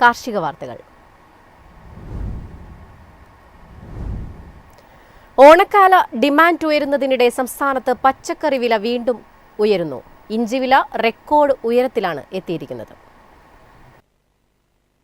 കാർഷിക വാർത്തകൾ. ഓണക്കാല ഡിമാൻഡ് ഉയരുന്നതിനിടെ സംസ്ഥാനത്ത് പച്ചക്കറി വില വീണ്ടും ഉയരുന്നു. ഇഞ്ചി വില റെക്കോർഡ് ഉയരത്തിലാണ് എത്തിയിരിക്കുന്നത്.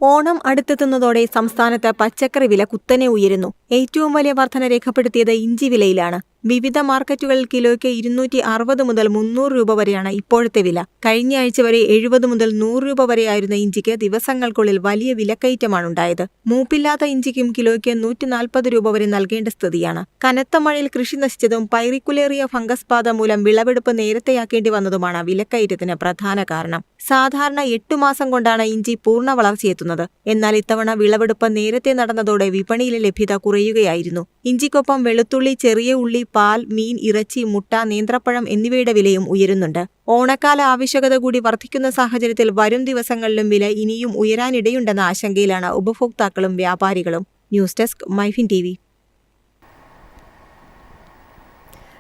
ഓണം അടുത്തെത്തുന്നതോടെ സംസ്ഥാനത്ത് പച്ചക്കറി വില കുത്തനെ ഉയരുന്നു. ഏറ്റവും വലിയ വർധന രേഖപ്പെടുത്തിയത് ഇഞ്ചി വിലയിലാണ്. വിവിധ മാർക്കറ്റുകളിൽ കിലോയ്ക്ക് 260 മുതൽ 300 രൂപ വരെയാണ് ഇപ്പോഴത്തെ വില. കഴിഞ്ഞ ആഴ്ച വരെ 70 മുതൽ 100 രൂപ വരെയായിരുന്ന ഇഞ്ചിക്ക് ദിവസങ്ങൾക്കുള്ളിൽ വലിയ വിലക്കയറ്റമാണുണ്ടായത്. മൂപ്പില്ലാത്ത ഇഞ്ചിക്കും കിലോയ്ക്ക് 140 രൂപ വരെ നൽകേണ്ട സ്ഥിതിയാണ്. കനത്ത മഴയിൽ കൃഷി നശിച്ചതും പൈറിക്കുലേറിയ ഫംഗസ് ബാധ മൂലം വിളവെടുപ്പ് നേരത്തെയാക്കേണ്ടി വന്നതുമാണ് വിലക്കയറ്റത്തിന് പ്രധാന കാരണം. സാധാരണ 8 മാസം കൊണ്ടാണ് ഇഞ്ചി പൂർണ്ണ വളർച്ചയെത്തുന്നത്. എന്നാൽ ഇത്തവണ വിളവെടുപ്പ് നേരത്തെ നടന്നതോടെ വിപണിയിലെ ലഭ്യത കുറയുകയായിരുന്നു. ഇഞ്ചിക്കൊപ്പം വെളുത്തുള്ളി, ചെറിയ ഉള്ളി, പാൽ, മീൻ, ഇറച്ചി, മുട്ട, നേന്ത്രപ്പഴം എന്നിവയുടെ വിലയും ഉയരുന്നുണ്ട്. ഓണക്കാല ആവശ്യകത കൂടി വർദ്ധിക്കുന്ന സാഹചര്യത്തിൽ വരും ദിവസങ്ങളിലും വില ഇനിയും ഉയരാനിടയുണ്ടെന്ന ആശങ്കയിലാണ് ഉപഭോക്താക്കളും വ്യാപാരികളും. News desk MyFin TV.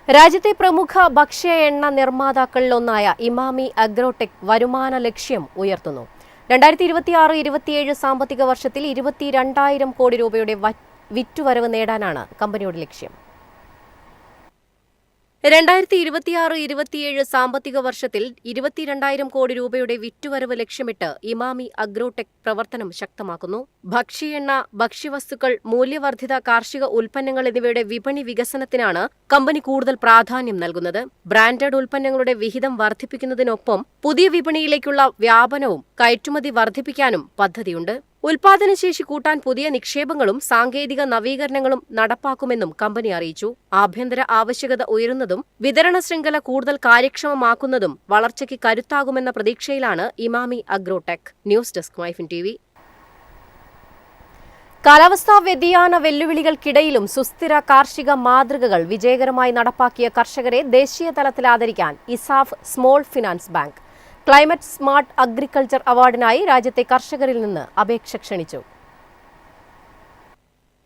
രാജ്യത്തെ പ്രമുഖ ഭക്ഷ്യ എണ്ണ നിർമ്മാതാക്കളിലൊന്നായ ഇമാമി അഗ്രോടെക് വരുമാന ലക്ഷ്യം ഉയർത്തുന്നു. 2026-27 സാമ്പത്തിക വർഷത്തിൽ 22,000 കോടി രൂപയുടെ വിറ്റുവരവ് നേടാനാണ് കമ്പനിയുടെ ലക്ഷ്യം. 2026-27 സാമ്പത്തിക വർഷത്തിൽ 22,000 കോടി രൂപയുടെ വിറ്റുവരവ് ലക്ഷ്യമിട്ട് ഇമാമി അഗ്രോടെക് പ്രവർത്തനം ശക്തമാക്കുന്നു. ഭക്ഷ്യ എണ്ണ, ഭക്ഷ്യവസ്തുക്കൾ, മൂല്യവർദ്ധിത കാർഷിക ഉൽപ്പന്നങ്ങൾ എന്നിവയുടെ വിപണി വികസനത്തിനാണ് കമ്പനി കൂടുതൽ പ്രാധാന്യം നൽകുന്നത്. ബ്രാൻഡഡ് ഉൽപ്പന്നങ്ങളുടെ വിഹിതം വർദ്ധിപ്പിക്കുന്നതിനൊപ്പം പുതിയ വിപണിയിലേക്കുള്ള വ്യാപനവും കയറ്റുമതി വർദ്ധിപ്പിക്കാനും പദ്ധതിയുണ്ട്. ഉൽപാദനശേഷി കൂട്ടാൻ പുതിയ നിക്ഷേപങ്ങളും സാങ്കേതിക നവീകരണങ്ങളും നടപ്പാക്കുമെന്നും കമ്പനി അറിയിച്ചു. ആഭ്യന്തര ആവശ്യകത ഉയരുന്നതും വിതരണ ശൃംഖല കൂടുതൽ കാര്യക്ഷമമാക്കുന്നതും വളർച്ചയ്ക്ക് കരുത്താകുമെന്ന പ്രതീക്ഷയിലാണ് Emami അഗ്രോടെക്. News desk MyFin TV. കാലാവസ്ഥാ വ്യതിയാന വെല്ലുവിളികൾക്കിടയിലും സുസ്ഥിര കാർഷിക മാതൃകകൾ വിജയകരമായി നടപ്പാക്കിയ കർഷകരെ ദേശീയ തലത്തിൽ ആദരിക്കാൻ ESAF small finance bank climate smart agriculture അവാർഡിനായി രാജ്യത്തെ കർഷകരിൽ നിന്ന് അപേക്ഷ ക്ഷണിച്ചു.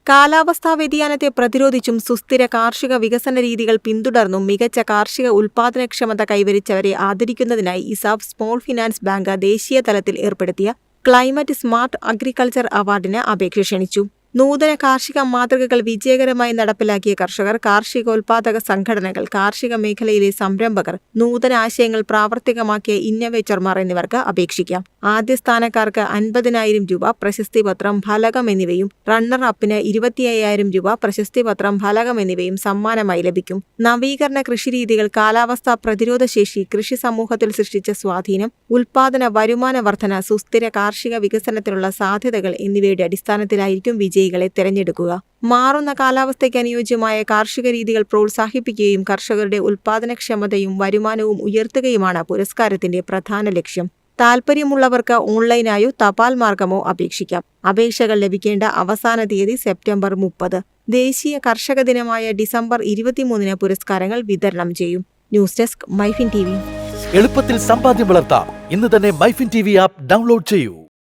കാലാവസ്ഥാ വ്യതിയാനത്തെ പ്രതിരോധിച്ചും സുസ്ഥിര കാർഷിക വികസന രീതികൾ പിന്തുടർന്നും മികച്ച കാർഷിക ഉൽപാദനക്ഷമത കൈവരിച്ചവരെ ആദരിക്കുന്നതിനായി ഇസാഫ് സ്മോൾ ഫിനാൻസ് ബാങ്ക് ദേശീയ തലത്തിൽ ഏർപ്പെടുത്തിയ ക്ലൈമറ്റ് സ്മാർട്ട് അഗ്രികൾച്ചർ അവാർഡിന് അപേക്ഷ ക്ഷണിച്ചു. നൂതന കാർഷിക മാതൃകകൾ വിജയകരമായി നടപ്പിലാക്കിയ കർഷകർ, കാർഷികോൽപാദക സംഘടനകൾ, കാർഷിക മേഖലയിലെ സംരംഭകർ, നൂതന ആശയങ്ങൾ പ്രാവർത്തികമാക്കിയ ഇന്നവേറ്റർമാർ എന്നിവർക്ക് അപേക്ഷിക്കാം. ആദ്യ സ്ഥാനക്കാർക്ക് 50,000 രൂപ പ്രശസ്തിപത്രം, ഫലകം എന്നിവയും, റണ്ണർ അപ്പിന് 25,000 രൂപ പ്രശസ്തിപത്രം, ഫലകം എന്നിവയും സമ്മാനമായി ലഭിക്കും. നവീകരണ കൃഷിരീതികൾ, കാലാവസ്ഥാ പ്രതിരോധശേഷി, കൃഷി സമൂഹത്തിൽ സൃഷ്ടിച്ച സ്വാധീനം, ഉൽപാദന വരുമാന വർധന, സുസ്ഥിര കാർഷിക വികസനത്തിനുള്ള സാധ്യതകൾ എന്നിവയുടെ അടിസ്ഥാനത്തിലായിരിക്കും വിജയികളെ തെരഞ്ഞെടുക്കുക. മാറുന്ന കാലാവസ്ഥയ്ക്ക് അനുയോജ്യമായ കാർഷിക രീതികൾ പ്രോത്സാഹിപ്പിക്കുകയും കർഷകരുടെ ഉൽപാദനക്ഷമതയും വരുമാനവും ഉയർത്തുകയുമാണ് പുരസ്കാരത്തിന്റെ പ്രധാന ലക്ഷ്യം. താൽപര്യമുള്ളവർക്ക് ഓൺലൈനായോ തപാൽ മാർഗമോ അപേക്ഷിക്കാം. അപേക്ഷകൾ ലഭിക്കേണ്ട അവസാന തീയതി സെപ്റ്റംബർ 30. ദേശീയ കർഷക ദിനമായ ഡിസംബർ 23 പുരസ്കാരങ്ങൾ വിതരണം ചെയ്യും. News desk MyFin TV. എളുപ്പത്തിൽ സമ്പാദ്യം വളർത്താം. ഇന്ന് തന്നെ മൈഫിൻ TV ആപ്പ് ഡൗൺലോഡ് ചെയ്യൂ.